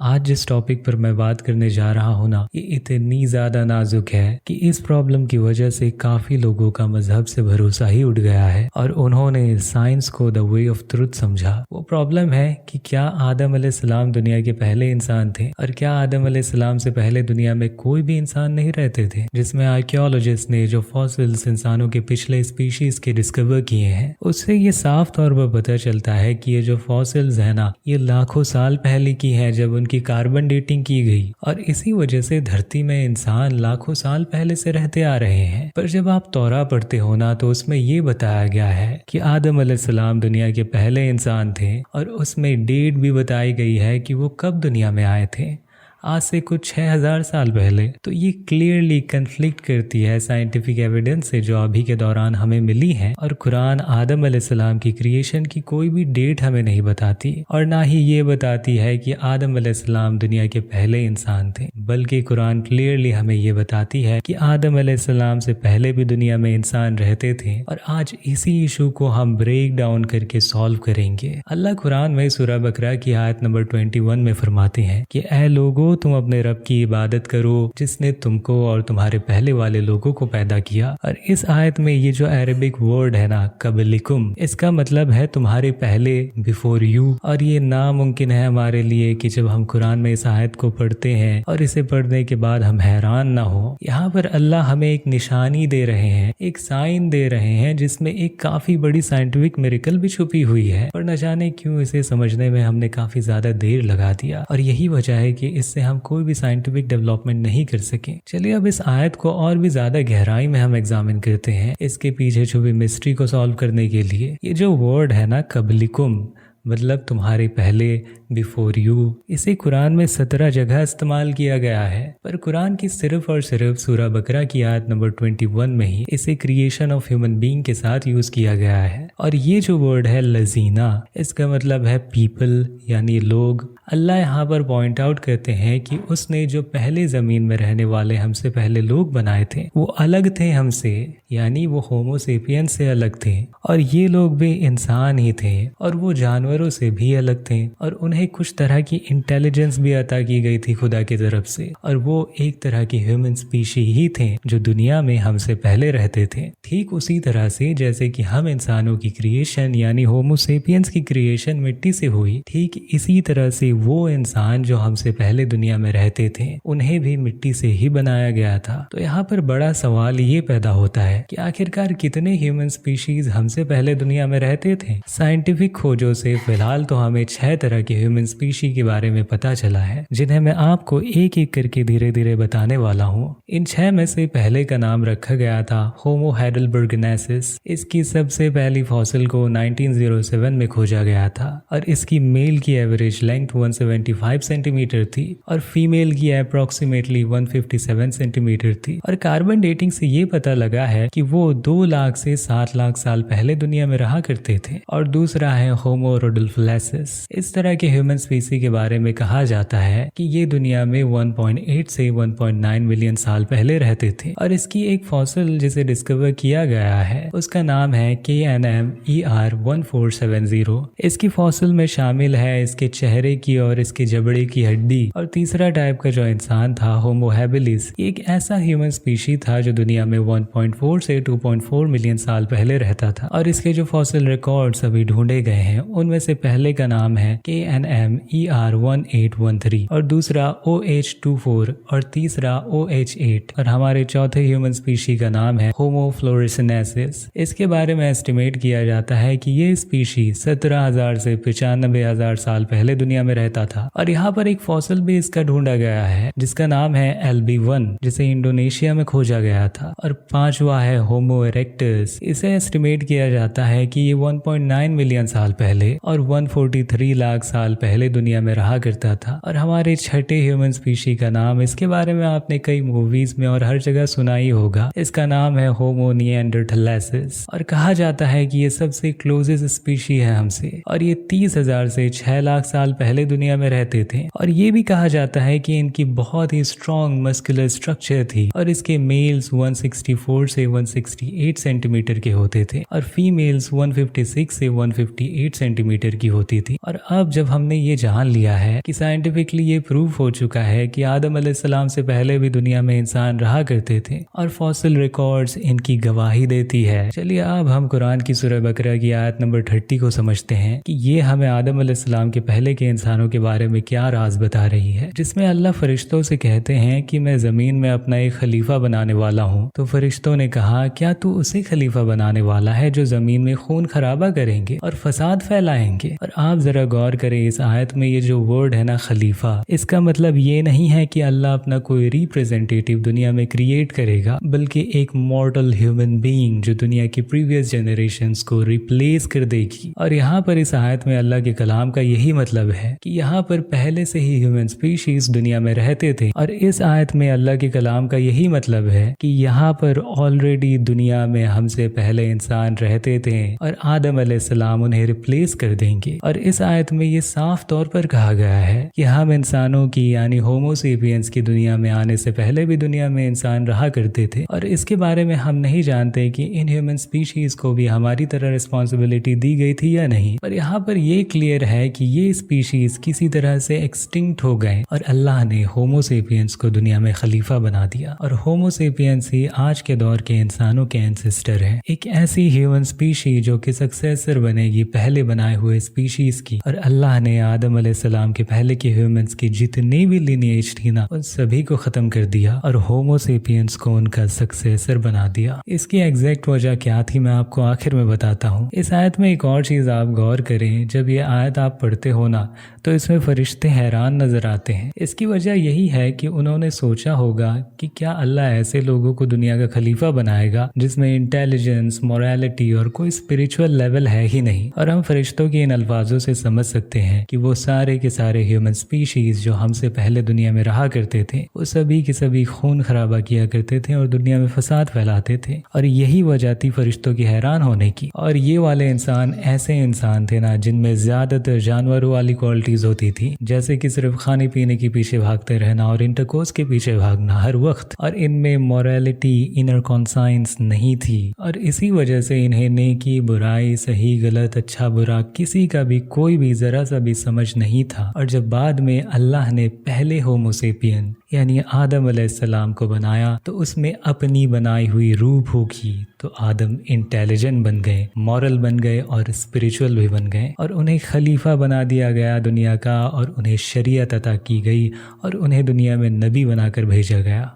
आज जिस टॉपिक पर मैं बात करने जा रहा हूँ ना, ये इतनी ज़्यादा नाजुक है कि इस प्रॉब्लम की वजह से काफ़ी लोगों का मजहब से भरोसा ही उठ गया है और उन्होंने साइंस को द वे ऑफ ट्रुथ समझा। वो प्रॉब्लम है कि क्या आदम अलैहिस्सलाम दुनिया के पहले इंसान थे और क्या आदम अलैहिस्सलाम से पहले दुनिया में कोई भी इंसान नहीं रहते थे। जिसमें आर्कियोलॉजिस्ट ने जो फॉसिल्स इंसानों के पिछले स्पीशीज के डिस्कवर किए हैं, उससे ये साफ तौर पर पता चलता है कि ये जो फॉसिल्स है ना, ये लाखों साल पहले की है जब उनकी कार्बन डेटिंग की गई और इसी वजह से धरती में इंसान लाखों साल पहले से रहते आ रहे हैं। पर जब आप तौरा पढ़ते हो ना, तो उसमें ये बताया गया है कि आदम अलैहिस्सलाम दुनिया के पहले इंसान थे और उसमें डेट भी बताई गई है कि वो कब दुनिया में आए थे, आज से कुछ 6000 साल पहले। तो ये क्लियरली कन्फ्लिक्ट करती है साइंटिफिक एविडेंस से जो अभी के दौरान हमें मिली है। और कुरान आदम अलैहिस्सलाम की क्रिएशन की कोई भी डेट हमें नहीं बताती और ना ही ये बताती है कि आदम अलैहिस्सलाम दुनिया के पहले इंसान थे, बल्कि कुरान क्लियरली हमें ये बताती है कि आदम अलैहिस्सलाम से पहले भी दुनिया में इंसान रहते थे। और आज इसी इशू को हम ब्रेक डाउन करके सॉल्व करेंगे। अल्लाह कुरान में सूरह बकरा की आयत नंबर 21 में फरमाते हैं कि ऐ लोगों, तुम अपने रब की इबादत करो जिसने तुमको और तुम्हारे पहले वाले लोगों को पैदा किया। और इस आयत में ये जो अरेबिक वर्ड है ना, कबलिकुम, इसका मतलब है तुम्हारे पहले, बिफोर यू। और ये नामुमकिन है हमारे लिए कि जब हम कुरान में इस आयत को पढ़ते हैं और इसे पढ़ने के बाद हम हैरान ना हो। यहाँ पर अल्लाह हमें एक निशानी दे रहे हैं, एक साइन दे रहे हैं जिसमें एक काफी बड़ी साइंटिफिक मिरेकल भी छुपी हुई है। और न जाने क्यों इसे समझने में हमने काफी ज्यादा देर लगा दिया और यही वजह है कि इससे हम कोई भी साइंटिफिक डेवलपमेंट नहीं कर सके। चलिए अब इस आयत को और भी ज्यादा गहराई में हम एग्जामिन करते हैं, इसके पीछे छुपी मिस्ट्री को सॉल्व करने के लिए। ये जो वर्ड है ना, कबलिकुम, मतलब तुम्हारे पहले, बिफोर यू, इसे कुरान में 17 जगह इस्तेमाल किया गया है। पर कुरान की सिर्फ और सिर्फ सूरह बकरा की आयत नंबर 21 में ही इसे क्रिएशन ऑफ ह्यूमन बीइंग के साथ यूज किया गया है। और ये जो वर्ड है लजीना, इसका मतलब है पीपल, यानी लोग। अल्लाह यहाँ पर पॉइंट आउट करते हैं कि उसने जो पहले जमीन में रहने वाले हमसे पहले लोग बनाए थे वो अलग थे हमसे, यानी वो होमो सेपियंस से अलग थे। और ये लोग भी इंसान ही थे और वो जानवरों से भी अलग थे और उन्हें कुछ तरह की इंटेलिजेंस भी अता की गई थी खुदा की तरफ से। और वो एक तरह की ह्यूमन स्पीशी ही थे जो दुनिया में हमसे पहले रहते थे। ठीक उसी तरह से जैसे कि हम इंसानों की क्रिएशन यानी होमो सेपियंस की क्रिएशन मिट्टी से हुई, ठीक इसी तरह से वो इंसान जो हमसे पहले दुनिया में रहते थे उन्हें भी मिट्टी से ही बनाया गया था। तो यहाँ पर बड़ा सवाल ये पैदा होता है कि आखिरकार कितने ह्यूमन स्पीशीज हमसे पहले दुनिया में रहते थे। साइंटिफिक खोजों से फिलहाल तो हमें 6 तरह के ह्यूमन स्पीशी के बारे में पता चला है, जिन्हें मैं आपको एक एक करके धीरे धीरे बताने वाला हूँ। इन 6 में से पहले का नाम रखा गया था होमो heidelbergensis। इसकी सबसे पहली फॉसिल को 1907 में खोजा गया था और इसकी मेल की एवरेज लेंथ 175 सेंटीमीटर थी और फीमेल की अप्रोक्सीमेटली 157 सेंटीमीटर थी। और कार्बन डेटिंग से ये पता लगा है कि वो 2 लाख से 7 लाख साल पहले दुनिया में रहा करते थे। और दूसरा है होमो रोडल्फोलेसिस। इस तरह के ह्यूमन स्पीसी के बारे में कहा जाता है कि ये दुनिया में 1.8 से 1.9 मिलियन साल पहले रहते थे। और इसकी एक फॉसिल जिसे डिस्कवर किया गया है उसका नाम है KNMER1470। इसकी फॉसिल में शामिल है इसके चेहरे की और इसके जबड़े की हड्डी। और तीसरा टाइप का जो इंसान था होमो हैबिलिस, एक ऐसा ह्यूमन स्पीशी था जो दुनिया में 1.4 से 2.4 मिलियन साल पहले रहता था। और इसके जो फॉसिल रिकॉर्ड्स अभी ढूंढे गए हैं उनमें से पहले का नाम है KNMER1813 और दूसरा OH24 और तीसरा OH8 और हमारे चौथे ह्यूमन स्पीशी का नाम है होमो फ्लोरेसेनेसिस। इसके बारे में एस्टिमेट किया जाता है कि ये स्पीशी 17,000 से 95,000 साल पहले दुनिया में रहता था। और यहाँ पर एक फॉसिल भी इसका ढूंढा गया है जिसका नाम है LB1, जिसे इंडोनेशिया में खोजा गया था। और पांचवा है होमो इरेक्टस। इसे एस्टिमेट किया जाता है कि ये 1.9 मिलियन साल पहले और 143 लाख साल पहले दुनिया में रहा करता था। और हमारे छठे ह्यूमन स्पीशी का नाम, इसके बारे में आपने कई मूवीज में और हर जगह सुना ही होगा, इसका नाम है होमो निएंडरथैलेसिस। और कहा जाता है कि ये सबसे क्लोजेस्ट स्पीशी है हमसे और ये 30,000 से 6 लाख साल पहले दुनिया में रहते थे। और ये भी कहा जाता है कि इनकी बहुत ही स्ट्रॉन्ग मस्कुलर स्ट्रक्चर थी और इसके मेल्स 164 से 168 सेंटीमीटर के होते थे और फीमेल्स 156 से 158 सेंटीमीटर की होती थी। और अब जब हम हमने ये जान लिया है कि साइंटिफिकली ये प्रूफ हो चुका है कि आदम अलैहिस्सलाम से पहले भी दुनिया में इंसान रहा करते थे और फॉसिल रिकॉर्ड्स इनकी गवाही देती है। चलिए अब हम कुरान की सूरह बकरा की आयत नंबर 30 को समझते हैं कि ये हमें आदम अलैहिस्सलाम के पहले के इंसानों के बारे में क्या राज बता रही है, जिसमें अल्लाह फरिश्तों से कहते हैं कि मैं जमीन में अपना एक खलीफा बनाने वाला हूँ। तो फरिश्तों ने कहा, क्या तू उसे खलीफा बनाने वाला है जो जमीन में खून खराबा करेंगे और फसाद फैलाएंगे। और आप जरा गौर करें इस आयत में ये जो वर्ड है ना खलीफा, इसका मतलब ये नहीं है कि अल्लाह अपना कोई रिप्रेजेंटेटिव दुनिया में क्रिएट करेगा, बल्कि एक मॉर्टल ह्यूमन बीइंग जो दुनिया की प्रीवियस जनरेशंस को रिप्लेस कर देगी। और यहाँ पर इस आयत में अल्लाह के कलाम का यही मतलब है कि यहाँ पर पहले से ही ह्यूमन स्पीशीज दुनिया में रहते थे। और इस आयत में अल्लाह के कलाम का यही मतलब है कि यहाँ पर ऑलरेडी दुनिया में हमसे पहले इंसान रहते थे और आदम अलैहिस्सलाम उन्हें रिप्लेस कर देंगे। और इस आयत में ये साफ तौर पर कहा गया है कि हम इंसानों की यानी होमो सेपियंस की दुनिया में आने से पहले भी दुनिया में इंसान रहा करते थे। और इसके बारे में हम नहीं जानते कि इन ह्यूमन स्पीशीज को भी हमारी तरह रिस्पॉन्सिबिलिटी दी गई थी या नहीं। और यहाँ पर ये क्लियर है कि ये स्पीशीज किसी तरह से एक्सटिंक्ट हो गए और अल्लाह ने होमो सेपियंस को दुनिया में खलीफा बना दिया। और होमो सेपियंस ही आज के दौर के इंसानों के एंसेस्टर है, एक ऐसी ह्यूमन स्पीशी जो कि सक्सेसर बनेगी पहले बनाए हुए स्पीशीज की। और अल्लाह ने आदम अलैहिस्सलाम के पहले के ह्यूमंस की जितनी भी लिनिएज थी ना, उन सभी को खत्म कर दिया और होमो सेपियंस को उनका सक्सेसर बना दिया। इसकी एग्जैक्ट वजह क्या थी मैं आपको आखिर में बताता हूँ। इस आयत में एक और चीज आप गौर करें, जब ये आयत आप पढ़ते हो ना तो इसमें फरिश्ते हैरान नजर आते हैं। इसकी वजह यही है कि उन्होंने सोचा होगा कि क्या अल्लाह ऐसे लोगों को दुनिया का खलीफा बनाएगा जिसमें इंटेलिजेंस, मोरालिटी और कोई स्पिरिचुअल लेवल है ही नहीं। और हम फरिश्तों के इन अल्फाजों से समझ सकते हैं कि वो सारे के सारे ह्यूमन स्पीशीज जो हमसे पहले दुनिया में रहा करते थे, वो सभी के सभी खून खराबा किया करते थे और दुनिया में फसाद फैलाते थे। और यही वजह थी फरिश्तों की हैरान होने की। और ये वाले इंसान ऐसे इंसान थे ना जिनमें ज्यादातर जानवरों वाली क्वालिटीज होती थी, जैसे कि सिर्फ खाने पीने के पीछे भागते रहना और इंटरकोर्स के पीछे भागना हर वक्त। और इनमें मोरालिटी, इनर कॉन्साइंस नहीं थी। और इसी वजह से इन्हें नेकी, बुराई, सही गलत, अच्छा बुरा किसी का भी कोई भी जरा सा भी समझ नहीं था। और जब बाद में अल्लाह ने पहले होमो सेपियन यानी आदम अलैहिस्सलाम को बनाया तो उसमें अपनी बनाई हुई रूह फूकी तो आदम इंटेलिजेंट बन गए, मॉरल बन गए और स्पिरिचुअल भी बन गए। और उन्हें खलीफा बना दिया गया दुनिया का और उन्हें शरीयत अता की गई और उन्हें दुनिया में नबी बनाकर भेजा गया।